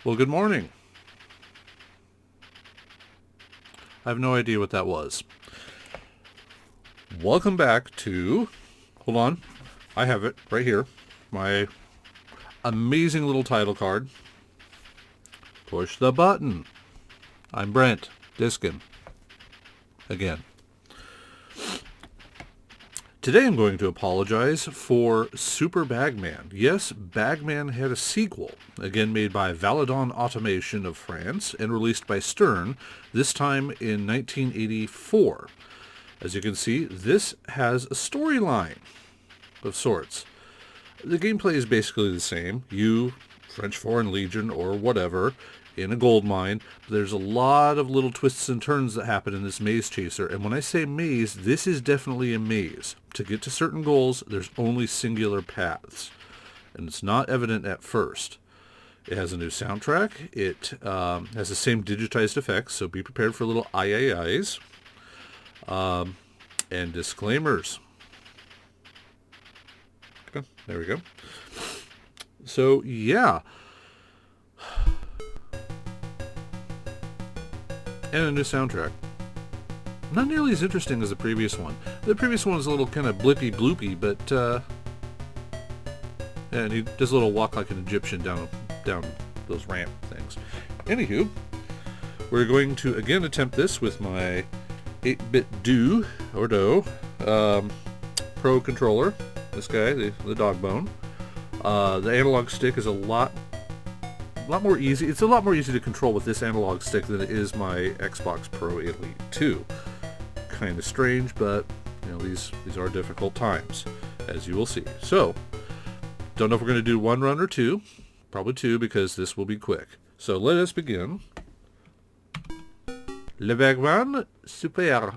Well, good morning. I have no idea what that was. Welcome back to... Hold on. I have it right here. My amazing little title card. Push the button. I'm Brent Diskin. Again. Today I'm going to apologize for Super Bagman. Yes, Bagman had a sequel, again made by Valadon Automation of France and released by Stern, this time in 1984. As you can see, this has a storyline of sorts. The gameplay is basically the same. You, French Foreign Legion, or whatever, in a gold mine. There's a lot of little twists and turns that happen in this maze chaser. And when I say maze, this is definitely a maze. To get to certain goals, there's only singular paths. And it's not evident at first. It has a new soundtrack. It has the same digitized effects, so be prepared for little I-I-Is. And disclaimers. Okay, there we go. So, yeah. And a new soundtrack. Not nearly as interesting as the previous one. The previous one was a little kind of blippy bloopy, but and he does a little walk like an Egyptian down those ramp things. Anywho, we're going to again attempt this with my 8-bit Do Pro controller. This guy, the dog bone. The analog stick is a lot more easy. It's a lot more easy to control with this analog stick than it is my Xbox Pro Elite 2. Kind of strange, but you know these are difficult times, as you will see. So, don't know if we're going to do one run or two. Probably two because this will be quick. So let us begin. Le Bagman Super.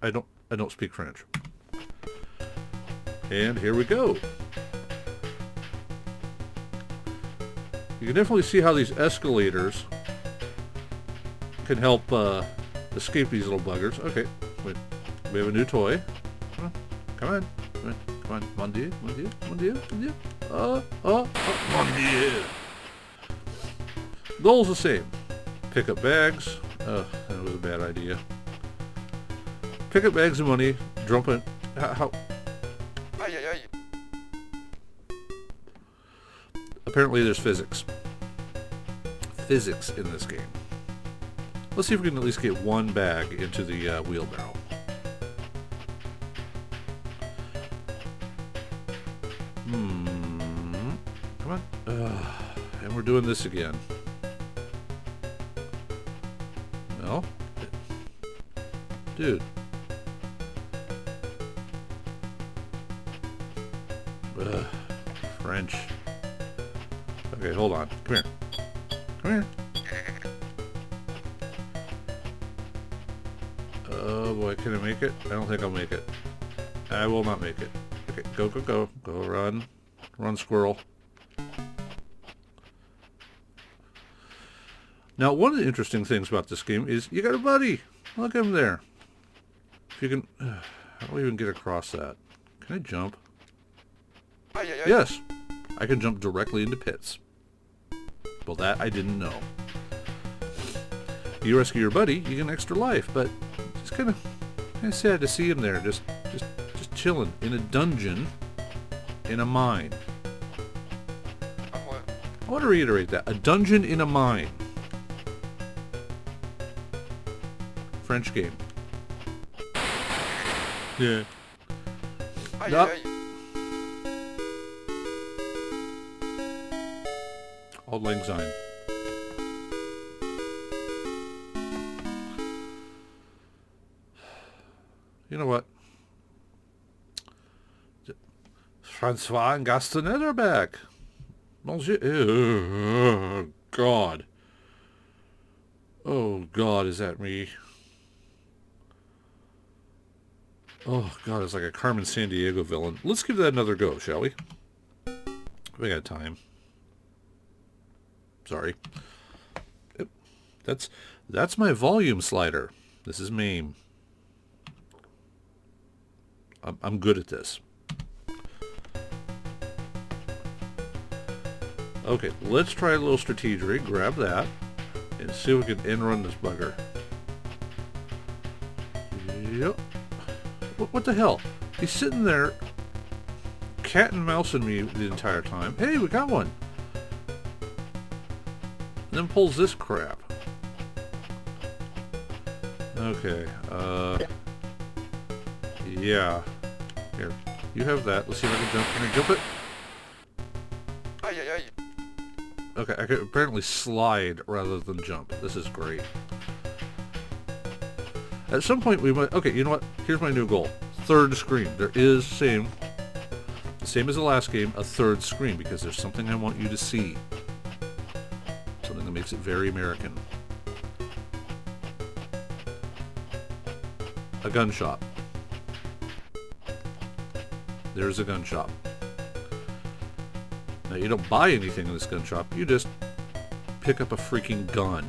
I don't speak French. And here we go. You can definitely see how these escalators can help escape these little buggers. Okay, wait. We have a new toy. Come on. Mon Dieu. Mon Dieu. Goal's the same. Pick up bags. That was a bad idea. Pick up bags of money. Drop it. How? Apparently there's physics. Physics in this game. Let's see if we can at least get one bag into the wheelbarrow. Come on. And we're doing this again. Well, dude. French. Okay, hold on. Come here. Oh boy, can I make it? I don't think I'll make it. I will not make it. Okay, go. Go, run. Run, squirrel. Now, one of the interesting things about this game is you got a buddy. Look at him there. If you can... how do we even get across that? Can I jump? Yes. I can jump directly into pits. Well, that I didn't know. You rescue your buddy, you get an extra life, but it's kind of sad to see him there, just chilling in a dungeon in a mine. I want to reiterate that. A dungeon in a mine. French game. Yeah. Nope. Auld Lang Syne. You know what? Francois and Gastonette are back. Monsieur. Oh, God. Oh, God, is that me? Oh, God, it's like a Carmen Sandiego villain. Let's give that another go, shall we? We got time. Sorry. Yep. That's my volume slider. This is MAME. I'm good at this. Okay, let's try a little strategery. Grab that. And see if we can end run this bugger. Yep. What the hell? He's sitting there, cat and mousing me the entire time. Hey, we got one. And then pulls this crap. Okay, yeah. Here, you have that. Let's see if I can jump. Can I jump it? Okay, I can apparently slide rather than jump. This is great. At some point we might... Okay, you know what? Here's my new goal. Third screen. There is same as the last game, a third screen, because there's something I want you to see. Something that makes it very American. A gun shop. There's a gun shop. Now, you don't buy anything in this gun shop. You just pick up a freaking gun.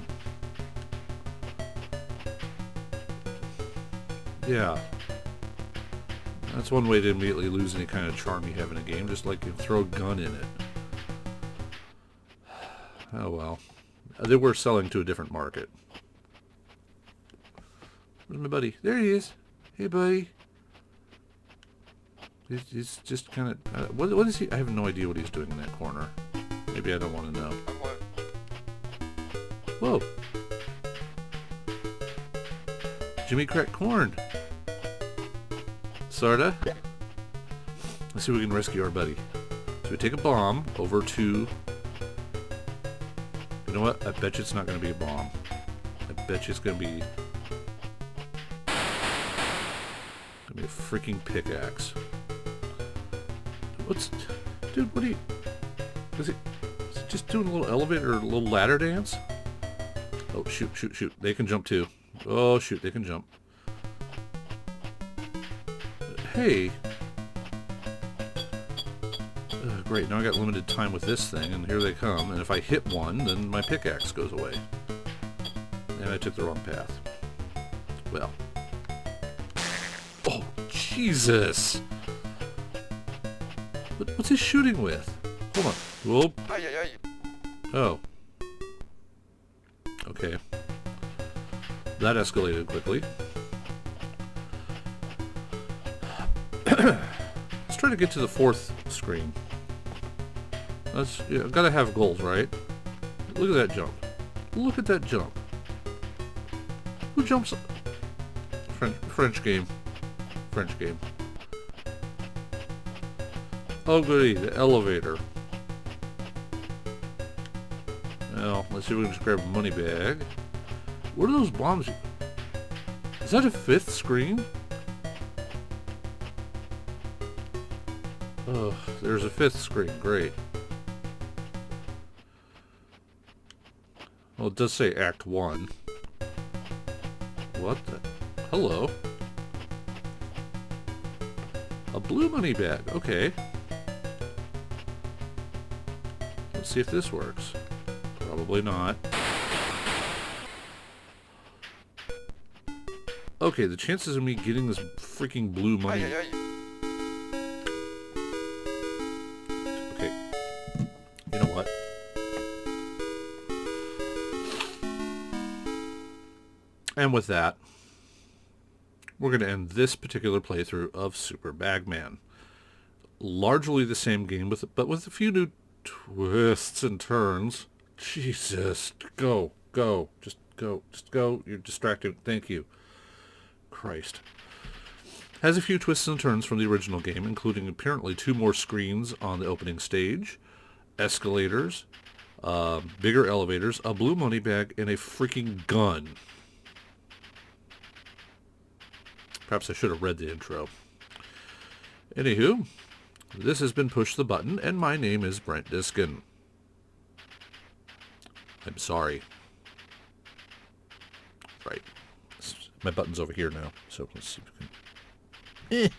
Yeah. That's one way to immediately lose any kind of charm you have in a game. Just like you throw a gun in it. Oh well. They were selling to a different market. Where's my buddy? There he is. Hey, buddy. He's just kind of... what is he? I have no idea what he's doing in that corner. Maybe I don't want to know. Whoa. Jimmy cracked corn. Sorta. Let's see if we can rescue our buddy. So we take a bomb over to... You know what? I bet you it's not going to be a bomb. I bet you it's going to be... a freaking pickaxe. Dude, what are you... Is he just doing a little elevator or a little ladder dance? Oh, shoot. They can jump too. Oh, shoot, they can jump. Hey. Great, now I got limited time with this thing, and here they come. And if I hit one, then my pickaxe goes away. And I took the wrong path. Well. Oh, Jesus! What's he shooting with? Hold on. Whoop. Oh. Okay. That escalated quickly. Let's try to get to the fourth screen. Yeah, gotta have goals, right? Look at that jump. Look at that jump. Who jumps? French game. Oh goody, the elevator. Well, let's see if we can just grab a money bag. What are those bombs? Is that a fifth screen? Oh, there's a fifth screen. Great. Well, it does say Act 1. What the? Hello. A blue money bag. Okay. Let's see if this works. Probably not. Okay, the chances of me getting this freaking blue money... Okay. You know what? And with that, we're going to end this particular playthrough of Super Bagman. Largely the same game, but with a few new twists and turns. Jesus. Go. Just go. You're distracting. Thank you. Christ. Has a few twists and turns from the original game, including apparently 2 more screens on the opening stage, escalators, bigger elevators, a blue money bag, and a freaking gun. Perhaps I should have read the intro. Anywho, this has been Push the Button, and my name is Brent Diskin. I'm sorry. Right. My button's over here now, so let's see if we can...